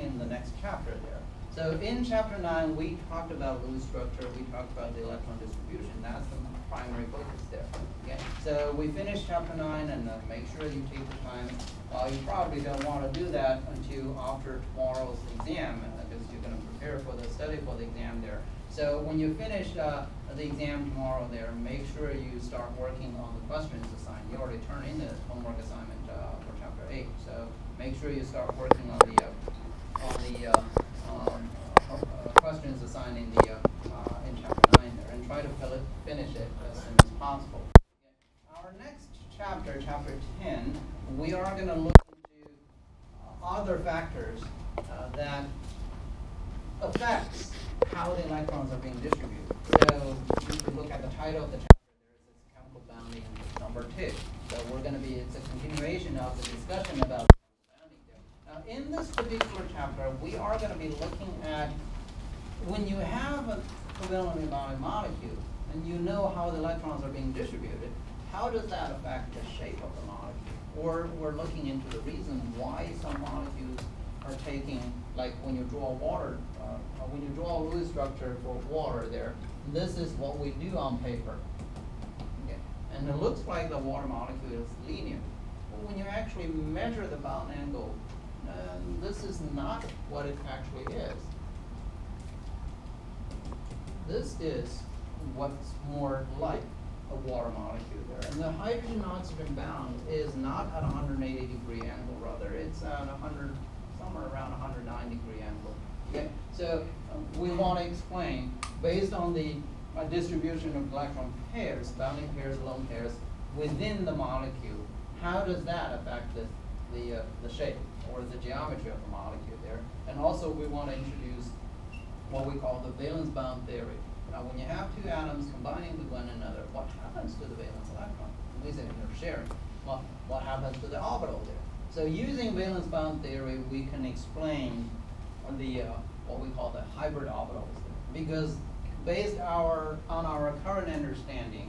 in the next chapter there. So in chapter 9, we talked about Lewis structure, we talked about the electron distribution. That's the primary focus there. Okay? So we finished chapter 9, and make sure you take the time. You probably don't want to do that until after tomorrow's exam, because you're going to prepare for the study for the exam there. So when you finish the exam tomorrow there, make sure you start working on the questions assigned. You already turned in the homework assignment for chapter 8. So make sure you start working on the questions assigned in chapter 9 there, and try to finish it as soon as possible. Okay. Our next chapter, chapter 10, we are going to look into other factors that affects how the electrons are being distributed. So if you look at the title of the chapter, there is this chemical bounding number 2. So it's a continuation of the discussion about chemical bounding there. Now in this particular chapter, we are going to be looking at when you have a covalently bound molecule and you know how the electrons are being distributed, how does that affect the shape of the molecule? Or we're looking into the reason why some molecules are taking, like when you draw when you draw a Lewis structure for water there, this is what we do on paper. Okay. And it looks like the water molecule is linear. But when you actually measure the bound angle, this is not what it actually is. This is what's more like a water molecule there. And the hydrogen-oxygen bound is not at a 180-degree angle, rather. It's at somewhere around 109-degree angle. Okay? So we want to explain, based on the distribution of electron pairs, bounding pairs, lone pairs, within the molecule, how does that affect the shape or the geometry of the molecule there? And also we want to introduce what we call the valence bound theory. Now when you have two atoms combining with one another, what happens to the valence electron? At least if they're sharing. What happens to the orbital there? So using valence bound theory, we can explain what we call the hybrid orbitals there. Because based on our current understanding,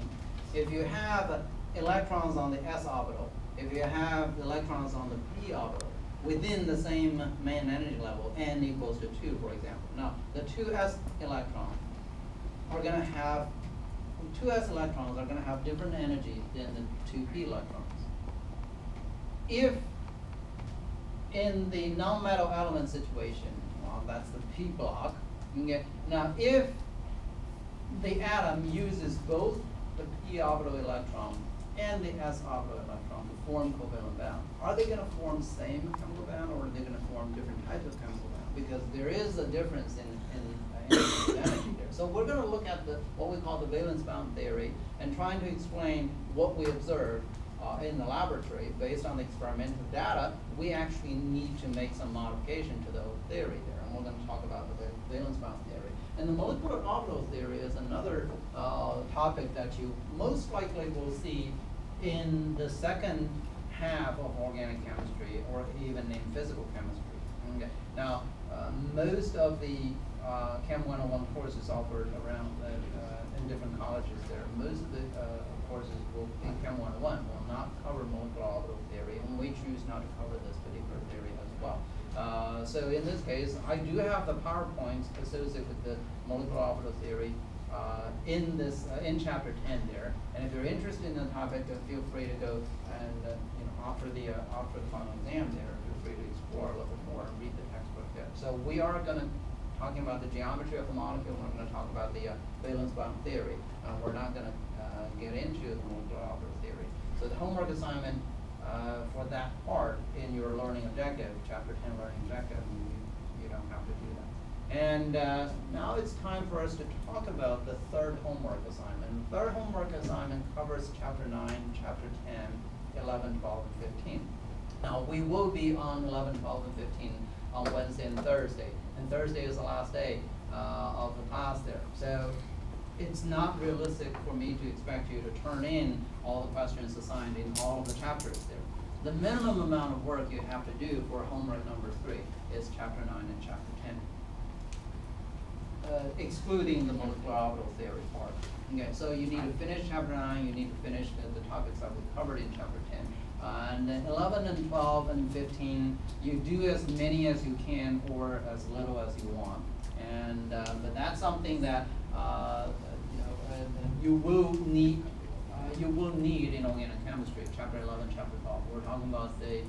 if you have electrons on the s orbital, if you have electrons on the p orbital, within the same main energy level, n equals to 2, for example. Now, the 2s electrons are going to have different energy than the 2p electrons. If in the non-metal element situation, that's the p block. Okay. Now, if the atom uses both the p orbital electron and the s orbital electron to form covalent bond, are they going to form same chemical bond, or are they going to form different types of chemical bond? Because there is a difference in energy there. So we're going to look at what we call the valence bound theory and trying to explain what we observed in the laboratory based on the experimental data. We actually need to make some modification to the whole theory there, and we're going to talk about the valence bound theory. And the molecular orbital theory is another topic that you most likely will see in the second half of organic chemistry, or even in physical chemistry. Okay. Now, most of the Chem 101 courses offered around in different colleges there, most of the courses in Chem 101 will not cover molecular orbital theory, and we choose not to cover this particular theory as well. So in this case, I do have the PowerPoints associated with the molecular orbital theory in chapter 10 there. And if you're interested in the topic, feel free to go and after the final exam there, feel free to explore a little bit more and read the textbook there. So we are going to talking about the geometry of the molecule. We're going to talk about the valence bound theory. We're not going to get into the molecular orbital theory. So the homework assignment for that part in your learning objective, chapter 10 learning objective, you don't have to do that. And now it's time for us to talk about the third homework assignment. The third homework assignment covers chapter 9, chapter 10, 11, 12, and 15. Now we will be on 11, 12, and 15 on Wednesday and Thursday. And Thursday is the last day of the class there. So it's not realistic for me to expect you to turn in all the questions assigned in all of the chapters there. The minimum amount of work you have to do for homework number 3 is chapter 9 and chapter 10, excluding the molecular orbital theory part. Okay, so you need to finish chapter 9, you need to finish the topics that we covered in chapter 10. And then 11 and 12 and 15, you do as many as you can or as little as you want. And but that's something that you will need. You will need in organic chemistry, chapter 11, chapter 12. We're talking about the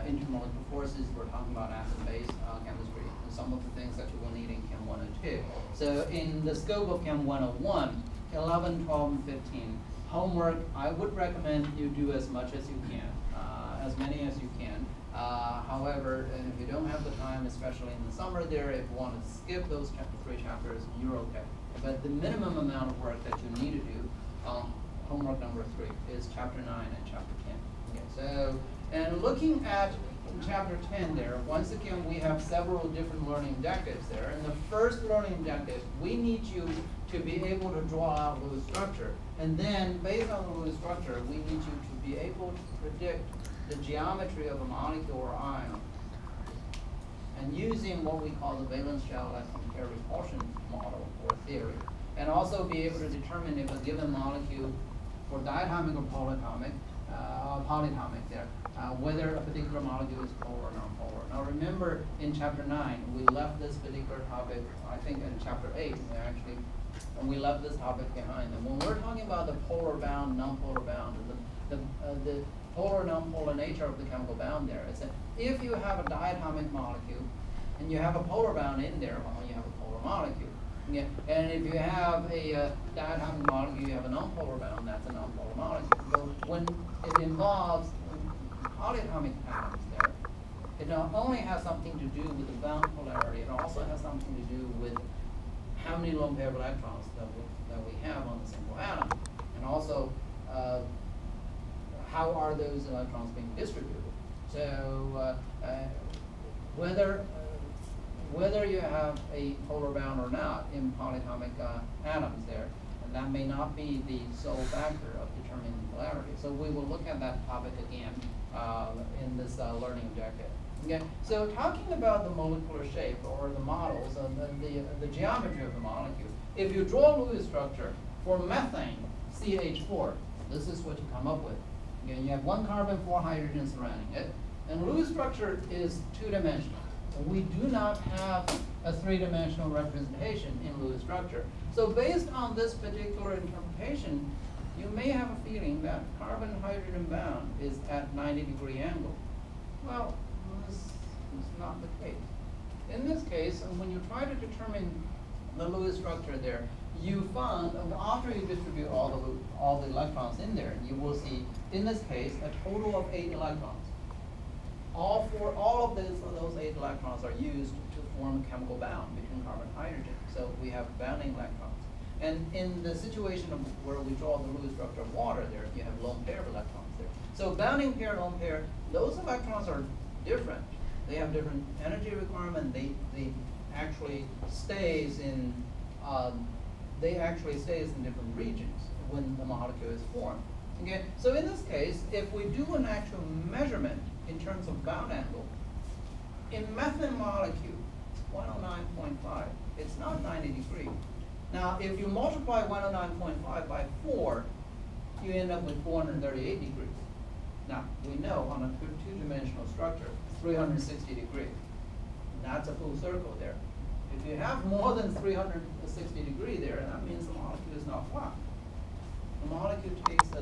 intermolecular forces. We're talking about acid-base chemistry, and some of the things that you will need in Chem 1 and 2. So in the scope of Chem 101, 11, 12, and 15, homework, I would recommend you do as much as you can, as many as you can. However, and if you don't have the time, especially in the summer there, if you want to skip those 3 chapters, you're okay. But the minimum amount of work that you need to do, homework number 3, is chapter 9 and chapter 10. Okay, so, and looking at chapter 10 there, once again, we have several different learning objectives there. In the first learning objective, we need you to be able to draw out Lewis structure. And then, based on the Lewis structure, we need you to be able to predict the geometry of a molecule or ion. And using what we call the valence shell electron pair repulsion model or theory. And also be able to determine if a given molecule, for diatomic or polyatomic there, whether a particular molecule is polar or non-polar. Now remember, in chapter 9, we left this particular topic, I think in chapter 8, and we left this topic behind. And when we're talking about the polar bound, non-polar bound, the polar, non-polar nature of the chemical bound there, is that if you have a diatomic molecule, and you have a polar bound in there, well, you have a polar molecule. Yeah. And if you have a diatomic molecule, you have a non-polar bound, that's a non-polar molecule. So when it involves polyatomic atoms there, it not only has something to do with the bound polarity, it also has something to do with how many lone pair of electrons that we have on the single atom. And also, how are those electrons being distributed? So whether you have a polar bound or not in polyatomic atoms there, and that may not be the sole factor of determining polarity. So we will look at that topic again in this learning objective. Okay, so talking about the molecular shape or the models and the geometry of the molecule, if you draw a Lewis structure for methane, CH4, this is what you come up with. Okay, you have 1 carbon, 4 hydrogens surrounding it, and Lewis structure is 2-dimensional. We do not have a 3-dimensional representation in Lewis structure. So based on this particular interpretation, you may have a feeling that carbon-hydrogen bound is at 90-degree angle. Well, this is not the case. In this case, when you try to determine the Lewis structure there, you found, after you distribute all the electrons in there, you will see, in this case, a total of 8 electrons. All of those 8 electrons are used to form a chemical bound between carbon and hydrogen. So we have bounding electrons. And in the situation of where we draw the Lewis structure of water there, you have lone pair of electrons there. So bounding pair, lone pair, those electrons are different. They have different energy requirement. They actually stays in different regions when the molecule is formed. Okay, so in this case, if we do an actual measurement in terms of bound angle, in methane molecule, 109.5, it's not 90 degrees. Now, if you multiply 109.5 by 4, you end up with 438 degrees. Now, we know on a 2-dimensional structure, 360 degrees. That's a full circle there. If you have more than 360 degrees there, that means the molecule is not flat. The molecule takes a